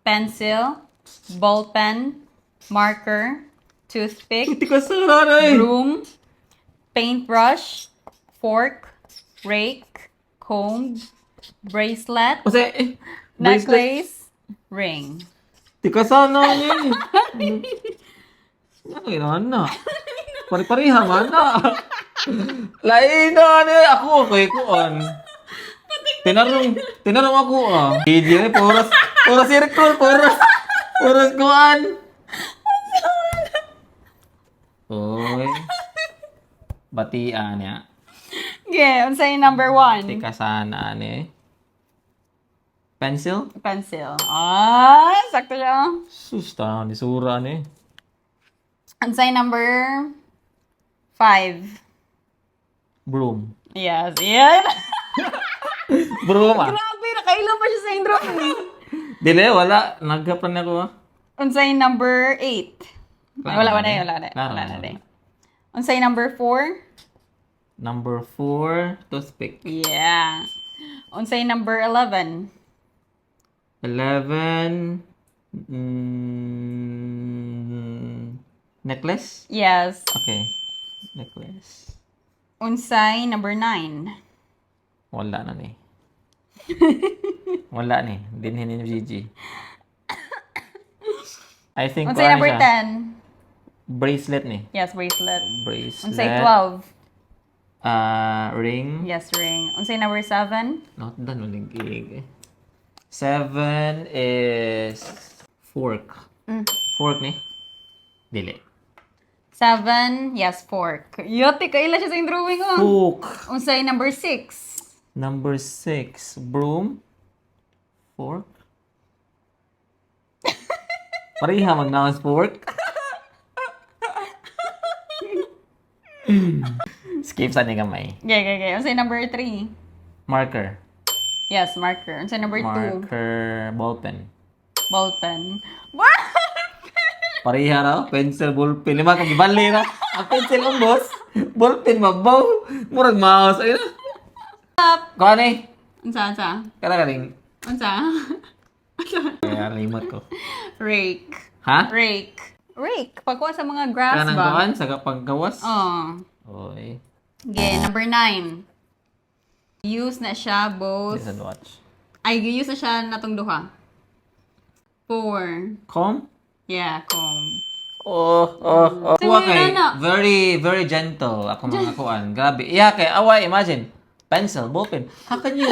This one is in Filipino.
pencil, ball pen, marker, toothpick, Hindi ka saray. broom, paintbrush, fork, rake, comb, bracelet, Kasi, bracelet. necklace, ring. Di ka sana ni. Ano yun, na? Pari-pariha man na. Lain na, ni. Ako, kay kuan. Tinarong ako, ah. Hindi, puras circle, puras kuan. Uy. Batian niya. Okay, unsay number 1? Di ka sana, ni. Pencil? Pencil. Sakto siya. Susta, ni sura, ni. Unsay number 5? Broom. Yes, yan. Broom, ah. Grabe, nakailan pa siya sa intro. Dili, wala. Nagkapan ako, ah. Unsay number 8? Wala na. Klaro Wala na. na. Unsay number 4? Number 4, toothpick. Yeah. Unsay number 11? 11, necklace? Yes. Okay, necklace. Unsay number 9? Wala na ni. Wala ni. Dinhin ni Gigi. I think Unsay number siya. 10? Bracelet ni. Yes, bracelet. Bracelet. Unsay 12? Ring. Yes, ring. Unsay number 7? Not done uling gig. 7 is fork. Fork ni? Dili. 7, yes, fork. Yote, kaila siya sa drawing ko. Hook. Unsay number 6? Number 6, broom. Fork. Pariha mag-nouns fork. Skip sa ni gamay. Okay. Unsay number 3? Marker. Yes, marker. Unsay number 2? Marker, ballpen. Ball pen. What? Pariha raw, pencil, ballpen. Lima kang gibali na. Ang pencil ang boss. Ballpen, mabaw. Murag mouse. Ayun na. Kuha ni. Unsa? Kana kaling. Unsa? Kaya remote ko. Rake. Ha? Rake. Pagkuha sa mga grass Kanang ba? kuhan sa paggawas. Oh. Oy. Okay, number 9. Use na siya both. Listen, watch. Ay, use na siya natong duha. 4. Comb? Yeah, comb. Oh. Sige, Kuha kay, na. very gentle. Ako mga kuan. Grabe. Iya kay, away, imagine. Pencil, ballpen. How can you